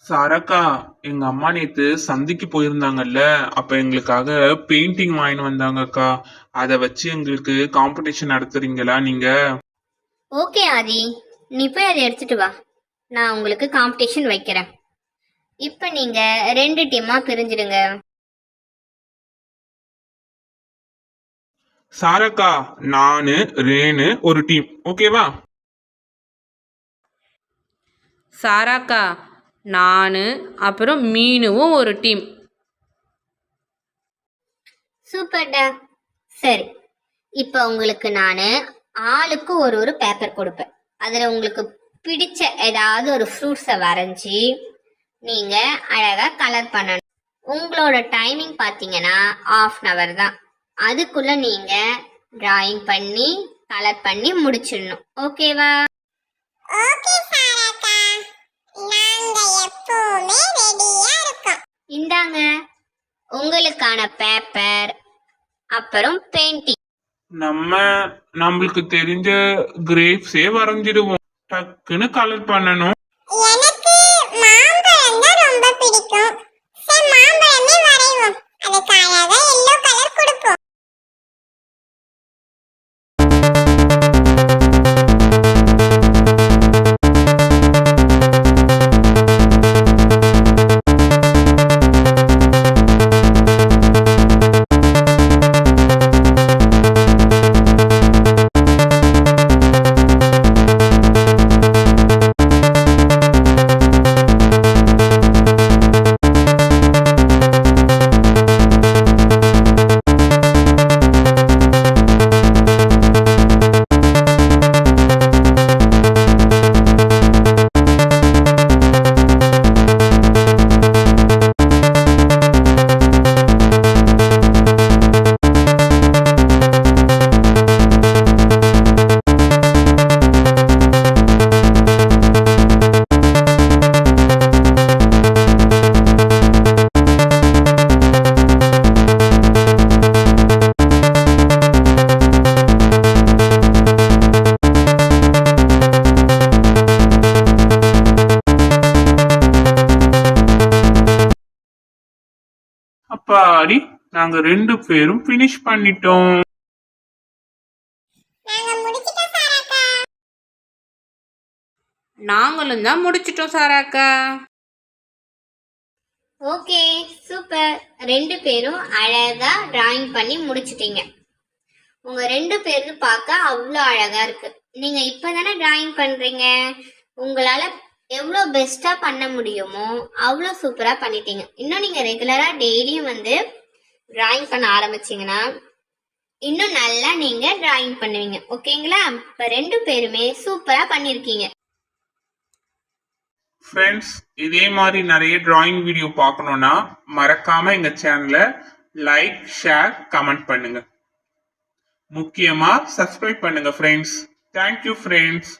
சாரக்கா, எங்க அம்மா நேத்து சந்தைக்கு போயிருந்தாங்கல்ல. அப்ப எங்களுக்காக பெயிண்டிங் வாங்கிட்டு வந்தாங்கக்கா. அத வச்சு எங்களுக்கு காம்படிஷன் நடத்துறீங்களா நீங்க? ஓகே ஆதி, நீ போய் அதை எடுத்துட்டு வா. நான் உங்களுக்கு காம்படிஷன் வைக்கிறேன். இப்போ நீங்க 2 டீமா பிரிஞ்சிடுங்க. சாரக்கா, நானு ரேனு ஒரு டீம், ஓகேவா? சாராக்கா, நான் அப்புறம் மீனுவும் ஒரு டீம். சூப்பர்டா. சரி, இப்போ உங்களுக்கு நான் ஆளுக்கு ஒரு ஒரு பேப்பர் கொடுப்பேன். அதில் உங்களுக்கு பிடிச்ச ஏதாவது ஒரு ஃப்ரூட்ஸை வரைஞ்சி நீங்கள் அழகாக கலர் பண்ணணும். உங்களோட டைமிங் பார்த்தீங்கன்னா 1/2 தான். அதுக்குள்ள நீங்கள் டிராயிங் பண்ணி கலர் பண்ணி முடிச்சிடணும். ஓகேவா? ஓகே சாரக்கா, நாங்க எப்பவுமே ரெடியா இருக்கோம். இந்தாங்க உங்களுக்கான பேப்பர், அப்புறம் பெயிண்டிங். நம்மளுக்கு தெரிஞ்ச கிரேப்ஸே வரைஞ்சிடுவோம். டக்குன்னு கலர் பண்ணணும். எனக்கு மாம்பழம் தான் ரொம்ப பிடிக்கும். சரி, மாம்பழமே வரைவோம். அதுக்கு அழகா எல்லோ கலர் கொடுப்போம். அப்பாடி, நாங்க 2 பேரும் பினிஷ் பண்ணிட்டோம். நாங்க முடிச்சிட்டோம் சாரக்கா. நாங்களும் தான் முடிச்சிட்டோம் சாராக்கா. Okay, super. 2 பேரும் அழகா டிராயிங் பண்ணி முடிச்சிட்டீங்க. உங்க 2 பேரும் பார்க்க அவ்வளோ அழகா இருக்கு. நீங்க இப்பதானே டிராயிங் பண்றீங்க. உங்களால எவ்வளோ பெஸ்டா பண்ண முடியுமோ அவ்வளோ சூப்பரா பண்ணிட்டீங்க. இன்னும் நீங்க ரெகுலரா டெய்லியும் வந்து டிராயிங் பண்ண ஆரம்பிச்சீங்கன்னா இன்னும் நல்லா நீங்க டிராயிங் பண்ணுவீங்க. ஓகேங்களா? இப்ப 2 பேருமே சூப்பரா பண்ணிருக்கீங்க. ஃப்ரெண்ட்ஸ், இதே மாதிரி நிறைய டிராயிங் வீடியோ பார்க்கணும்னா மறக்காம எங்க சேனலை லைக், ஷேர், கமெண்ட் பண்ணுங்க. முக்கியமா சப்ஸ்கிரைப் பண்ணுங்க ஃப்ரெண்ட்ஸ். Thank you friends.